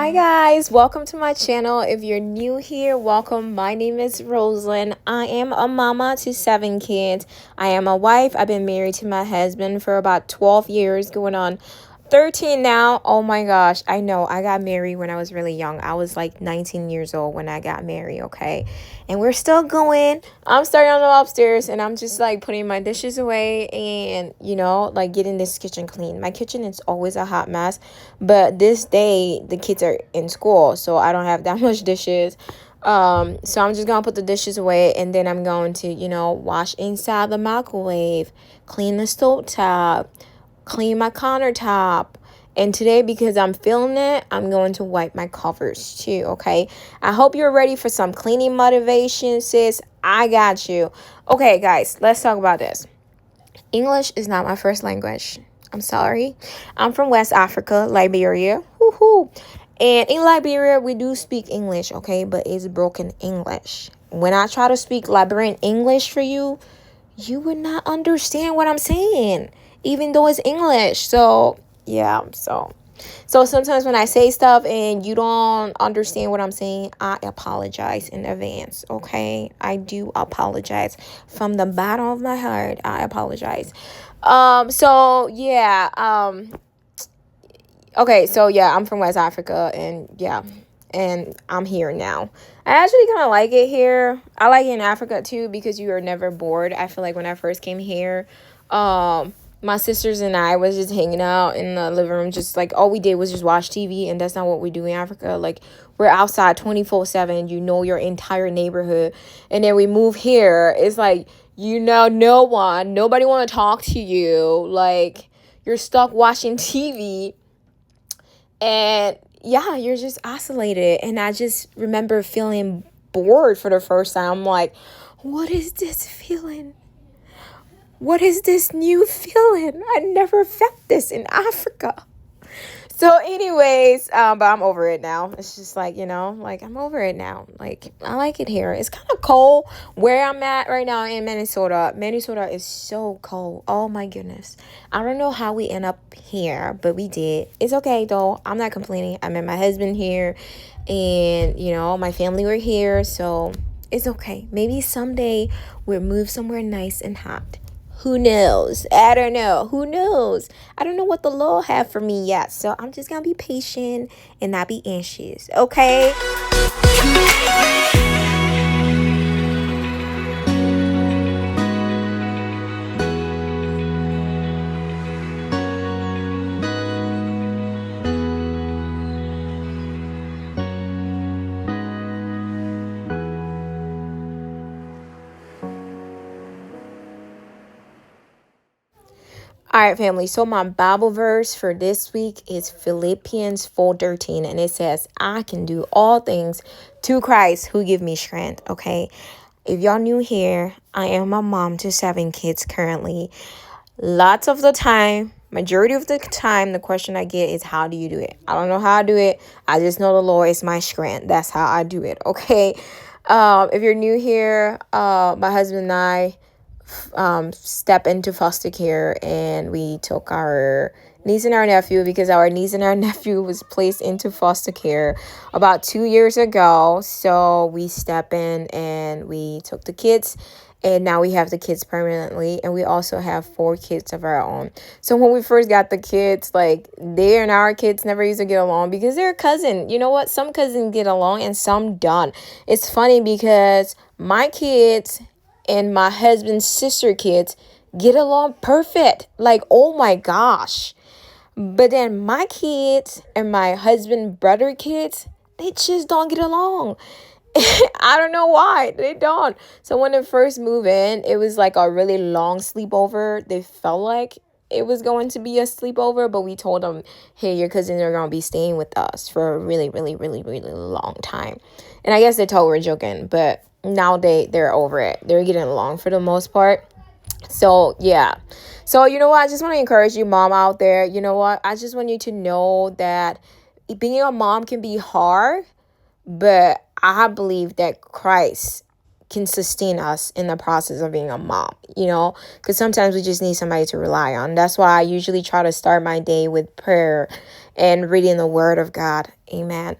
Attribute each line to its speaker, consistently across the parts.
Speaker 1: Hi guys, welcome to my channel. If you're new here, welcome. My name is Rosalind. I am a mama to 7 kids. I am a wife. I've been married to my husband for about 12 years, going on 13 now. Oh my gosh, I know. I got married when I was really young. I was like 19 years old when I got married, okay? And we're still going. I'm starting on the upstairs and I'm just like putting my dishes away and, like getting this kitchen clean. My kitchen is always a hot mess, but this day the kids are in school, so I don't have that much dishes. So I'm just gonna put the dishes away and then I'm going to, wash inside the microwave, clean the stove top, clean my countertop. And today, because I'm feeling it, I'm going to wipe my covers too, okay? I hope you're ready for some cleaning motivation, sis. I got you. Okay, guys, let's talk about this. English is not my first language. I'm sorry. I'm from West Africa, Liberia. Woohoo. And in Liberia, we do speak English, okay? But it's broken English. When I try to speak Liberian English for you, you would not understand what I'm saying, even though it's English. So, yeah, so sometimes when I say stuff and you don't understand what I'm saying, I apologize in advance, okay? I do apologize from the bottom of my heart. I apologize. So yeah, okay, so yeah, I'm from West Africa and yeah, and I'm here now. I actually kind of like it here. I like it in Africa too because you are never bored. I feel like when I first came here, my sisters and I was just hanging out in the living room, just like all we did was just watch TV, and that's not what we do in Africa. Like we're outside 24/7. You know your entire neighborhood, and then we move here. It's like nobody want to talk to you. Like you're stuck watching TV, and yeah, you're just isolated. And I just remember feeling bored for the first time. I'm like, what is this feeling? What is this new feeling? I never felt this in Africa. So anyways, but I'm over it now. It's just like, I'm over it now. Like, I like it here. It's kind of cold where I'm at right now in Minnesota. Minnesota is so cold. Oh my goodness. I don't know how we end up here, but we did. It's okay though. I'm not complaining. I met my husband here and, my family were here. So it's okay. Maybe someday we'll move somewhere nice and hot. Who knows? I don't know. Who knows? I don't know what the Lord have for me yet. So I'm just going to be patient and not be anxious. Okay? All right, family. So my Bible verse for this week is Philippians 4:13, and it says, I can do all things to Christ who give me strength, okay? If y'all new here, I am a mom to 7 kids currently. Lots of the time, majority of the time, the question I get is, how do you do it? I don't know how I do it. I just know the Lord is my strength. That's how I do it, okay? If you're new here, my husband and I step into foster care, and we took our niece and our nephew because our niece and our nephew was placed into foster care about 2 years ago. So we step in and we took the kids, and now we have the kids permanently, and we also have 4 kids of our own. So when we first got the kids, like, they and our kids never used to get along because they're a cousin. You know what? Some cousins get along and some don't. It's funny because my kids and my husband's sister kids get along perfect. Like, oh my gosh. But then my kids and my husband brother kids, they just don't get along. I don't know why. They don't. So when they first moved in, it was like a really long sleepover. They felt like it was going to be a sleepover, but we told them, hey, your cousins are going to be staying with us for a really, really, really, really long time. And I guess they thought we were joking, but now they're over it. They're getting along for the most part. So yeah. So you know what? I just want to encourage you, mom out there. You know what? I just want you to know that being a mom can be hard, but I believe that Christ can sustain us in the process of being a mom, because sometimes we just need somebody to rely on. That's why I usually try to start my day with prayer and reading the word of God. Amen.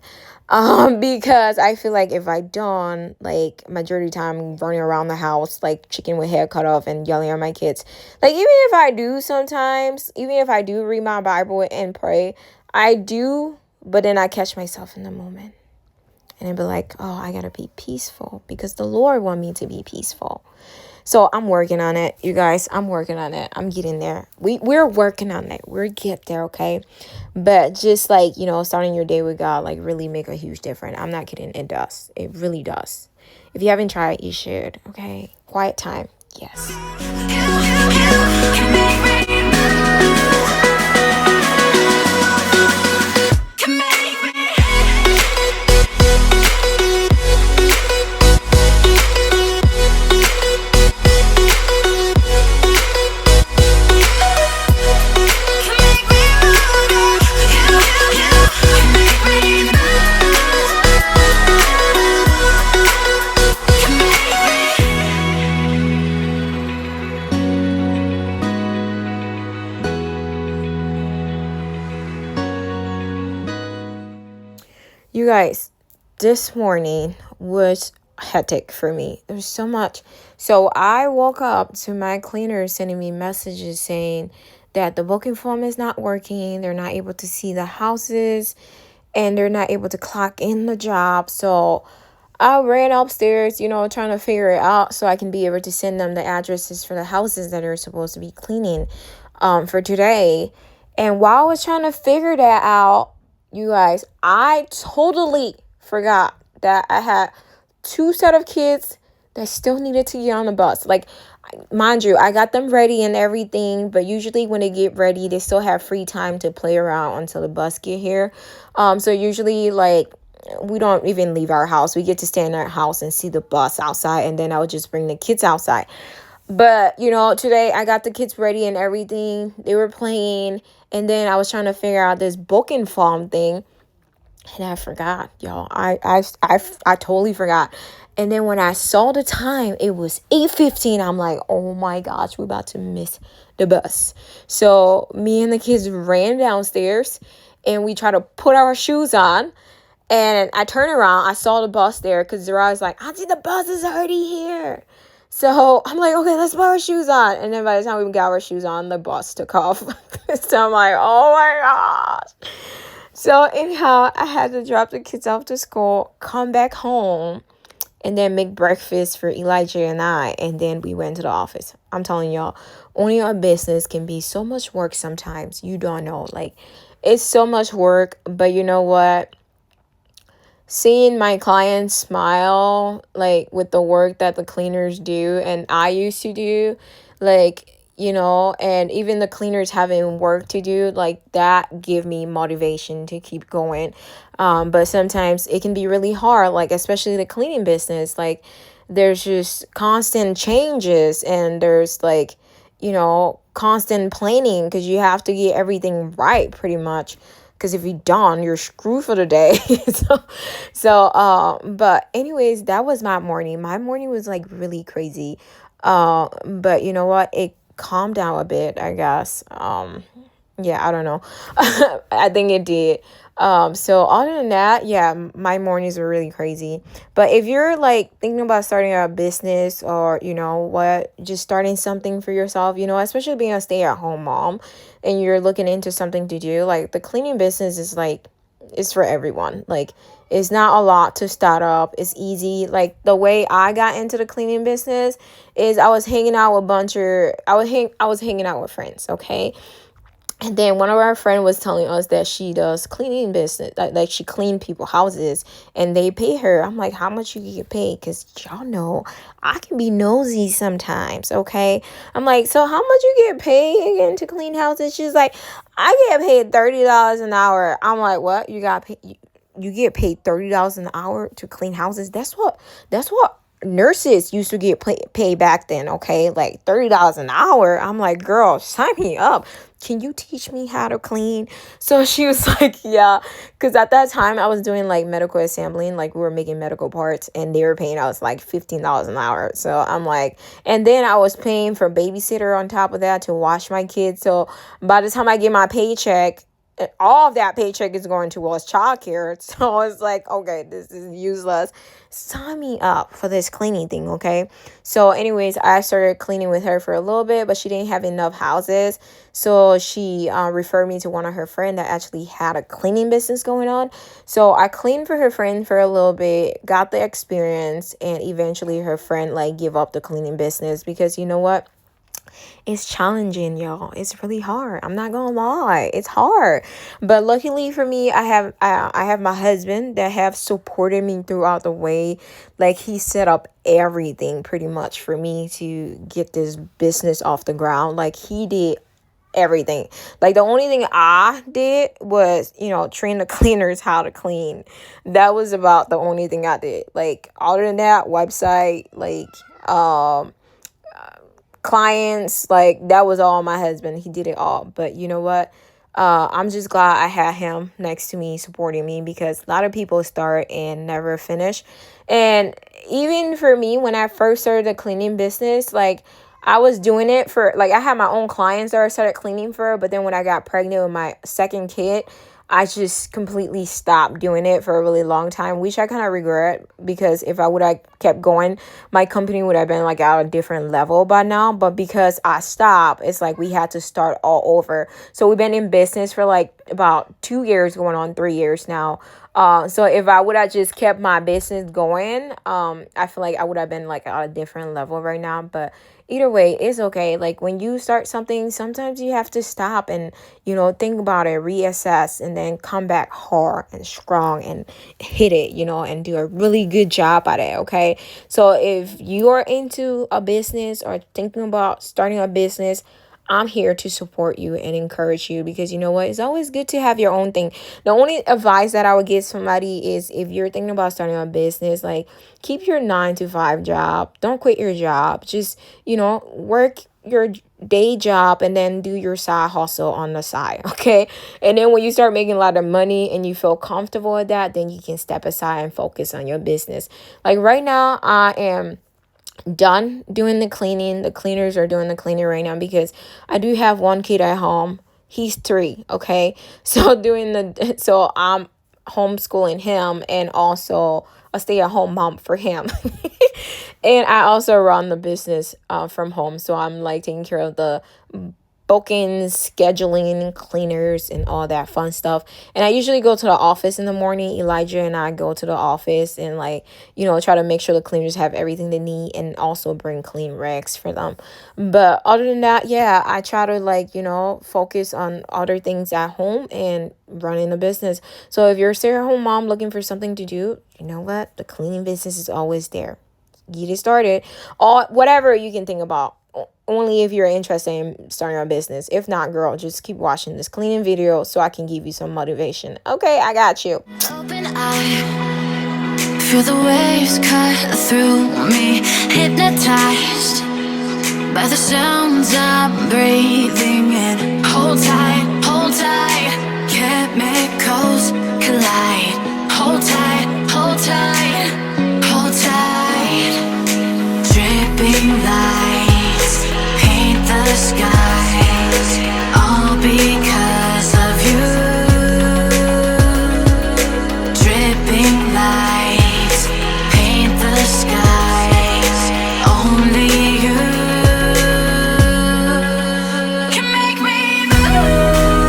Speaker 1: Because I feel like if I don't, like, majority of the time I'm running around the house like chicken with head cut off and yelling at my kids. Like, even if I do read my Bible and pray, I do, but then I catch myself in the moment. And I'd be like, oh, I gotta be peaceful because the Lord want me to be peaceful. So I'm working on it, you guys. I'm working on it. I'm getting there. We're working on it. We'll get there, okay? But just like, starting your day with God, like, really make a huge difference. I'm not kidding. It does. It really does. If you haven't tried, you should, okay? Quiet time. Yes. You guys, this morning was hectic for me. There was so much. So I woke up to my cleaner sending me messages saying that the booking form is not working. They're not able to see the houses and they're not able to clock in the job. So I ran upstairs, trying to figure it out so I can be able to send them the addresses for the houses that are supposed to be cleaning for today. And while I was trying to figure that out, you guys, I totally forgot that I had 2 set of kids that still needed to get on the bus. Like, mind you, I got them ready and everything, but usually when they get ready, they still have free time to play around until the bus get here. So usually, like, we don't even leave our house. We get to stay in our house and see the bus outside, and then I would just bring the kids outside. But, today I got the kids ready and everything. They were playing, and then I was trying to figure out this booking form thing, and I forgot, y'all. I totally forgot. And then when I saw the time, it was 8:15. I'm like, oh my gosh, we're about to miss the bus. So me and the kids ran downstairs, and we tried to put our shoes on. And I turned around. I saw the bus there because Zara was like, Auntie, the bus is already here. So I'm like, okay, let's put our shoes on. And then by the time we got our shoes on, the bus took off. So I'm like, oh my gosh. So anyhow, I had to drop the kids off to school, come back home, and then make breakfast for Elijah and I. And then we went to the office. I'm telling y'all, owning a business can be so much work sometimes. You don't know. Like, it's so much work. But you know what? Seeing my clients smile, like, with the work that the cleaners do and I used to do, like, and even the cleaners having work to do, like, that give me motivation to keep going. But sometimes it can be really hard, like, especially the cleaning business. Like, there's just constant changes and there's, like, constant planning because you have to get everything right pretty much. Because if you don't, you're screwed for the day. But anyways, that was my morning. My morning was like really crazy. But you know what? It calmed down a bit, I guess. Yeah, I don't know. I think it did. So other than that, yeah, my mornings were really crazy. But if you're like thinking about starting a business or, just starting something for yourself, especially being a stay-at-home mom and you're looking into something to do, like the cleaning business is like, it's for everyone. Like, it's not a lot to start up. It's easy. Like, the way I got into the cleaning business is I was hanging out with I was hanging out with friends, okay? And then one of our friends was telling us that she does cleaning business, like she clean people's houses and they pay her. I'm like, how much you get paid? Because y'all know I can be nosy sometimes, okay? I'm like, so how much you get paid again to clean houses? She's like, I get paid $30 an hour. I'm like, what? You get paid $30 an hour to clean houses? That's what nurses used to get paid back then, okay? Like $30 an hour. I'm like, girl, sign me up. can you teach me how to clean? So she was like, yeah, because at that time I was doing like medical assembling, like we were making medical parts, and they were paying us like $15 an hour. So I'm like, and then I was paying for babysitter on top of that to watch my kids. So by the time I get my paycheck, all of that paycheck is going towards childcare. So it's like, okay, this is useless. Sign me up for this cleaning thing, okay? So anyways, I started cleaning with her for a little bit, but she didn't have enough houses. So she referred me to one of her friends that actually had a cleaning business going on. So I cleaned for her friend for a little bit, got the experience, and eventually her friend like gave up the cleaning business because you know what? It's challenging, y'all. It's really hard. I'm not gonna lie. It's hard. But luckily for me, I have my husband that have supported me throughout the way. Like he set up everything pretty much for me to get this business off the ground. Like he did everything. Like the only thing I did was, train the cleaners how to clean. That was about the only thing I did. Like other than that, website, like clients, like that was all my husband. He did it all. But you know what? I'm just glad I had him next to me supporting me because a lot of people start and never finish. And even for me, when I first started the cleaning business, like I was doing it for, like I had my own clients that I started cleaning for. But then when I got pregnant with my second kid, I just completely stopped doing it for a really long time, which I kind of regret because if I would have kept going, my company would have been like at a different level by now. But because I stopped, it's like we had to start all over. So we've been in business for like about 2 years, going on 3 years now. So if I would have just kept my business going, I feel like I would have been like at a different level right now. But either way, it's okay. Like when you start something, sometimes you have to stop and, think about it, reassess, and then come back hard and strong and hit it, and do a really good job at it. Okay. So if you are into a business or thinking about starting a business, I'm here to support you and encourage you because you know what? It's always good to have your own thing. The only advice that I would give somebody is if you're thinking about starting a business, like keep your 9 to 5 job. Don't quit your job. Just, work your day job and then do your side hustle on the side. Okay. And then when you start making a lot of money and you feel comfortable with that, then you can step aside and focus on your business. Like right now, I am done doing the cleaning. The cleaners are doing the cleaning right now because I do have one kid at home. He's 3, okay? So I'm homeschooling him and also a stay-at-home mom for him. And I also run the business from home. So I'm like taking care of the bookings, scheduling, cleaners, and all that fun stuff. And I usually go to the office in the morning. Elijah and I go to the office and try to make sure the cleaners have everything they need and also bring clean rags for them. But other than that, yeah, I try to focus on other things at home and running the business. So if you're a stay-at-home mom looking for something to do, you know what? The cleaning business is always there. Get it started. Or whatever you can think about. Only if you're interested in starting a business. If not, girl, just keep watching this cleaning video so I can give you some motivation. Okay, I got you.
Speaker 2: Open eye, feel the waves cut through me, hypnotized by the sounds I'm breathing in. Hold tight, chemicals collide. Hold tight, hold tight, hold tight. Dripping lights paint the skies, all because of you. Dripping lights paint the skies, only you can make me move.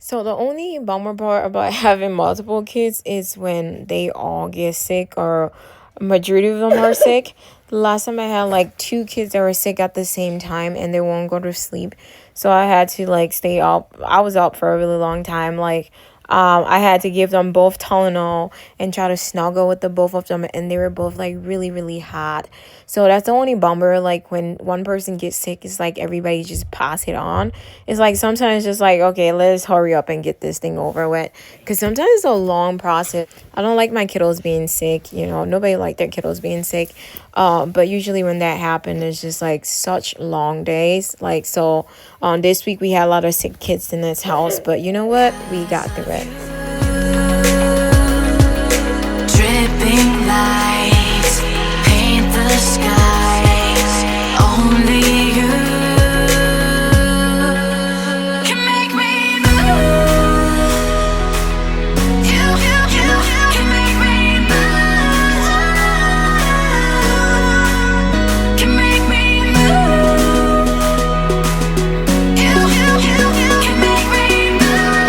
Speaker 1: So the only bummer part about having multiple kids is when they all get sick or majority of them are sick. The last time I had like two kids that were sick at the same time and they won't go to sleep. So I had to like stay up. I was up for a really long time. Like I had to give them both Tylenol and try to snuggle with the both of them, and they were both like really, really hot. So that's the only bummer. Like when one person gets sick, it's like everybody just pass it on. It's like sometimes it's just like, okay, let's hurry up and get this thing over with. Because sometimes it's a long process. I don't like my kiddos being sick. You know, nobody like their kiddos being sick. But usually when that happens, it's just like such long days. Like, so this week we had a lot of sick kids in this house. But you know what? We got through it.
Speaker 2: Dripping lights paint the skies. Only you can make me move. You can make me move. Can make me move. You can make me move.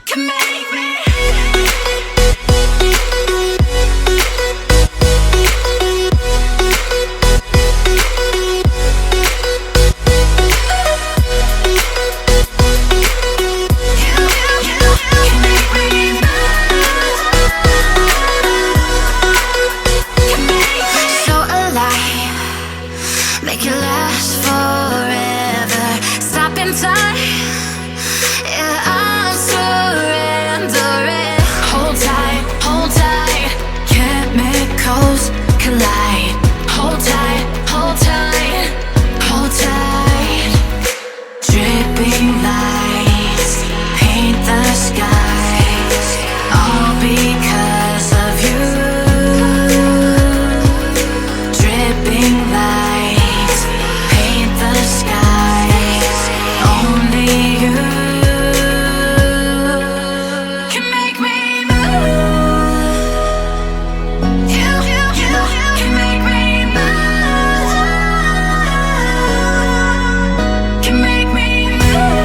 Speaker 2: Can make me. So alive, make it last forever. Stop in time, yeah, I'm surrendering. Hold tight, chemicals collide. Hold tight, hold tight, hold tight. Dripping lights paint the skies, all because of you. Dripping lights paint the skies, only you can make me move. You can make me move. Can make me move.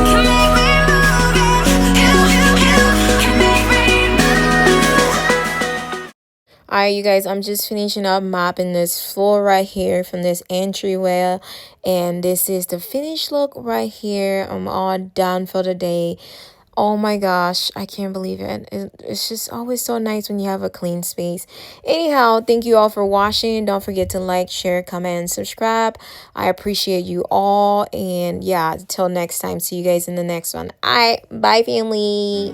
Speaker 2: Can make me move. You can make me move.
Speaker 1: Alright, you guys, I'm just finishing up mopping this floor right here from this entryway. And this is the finished look right here. I'm all done for the day. Oh my gosh, I can't believe it. It's just always so nice when you have a clean space. Anyhow, thank you all for watching. Don't forget to like, share, comment, and subscribe. I appreciate you all. And yeah, until next time, see you guys in the next one. Alright, bye family.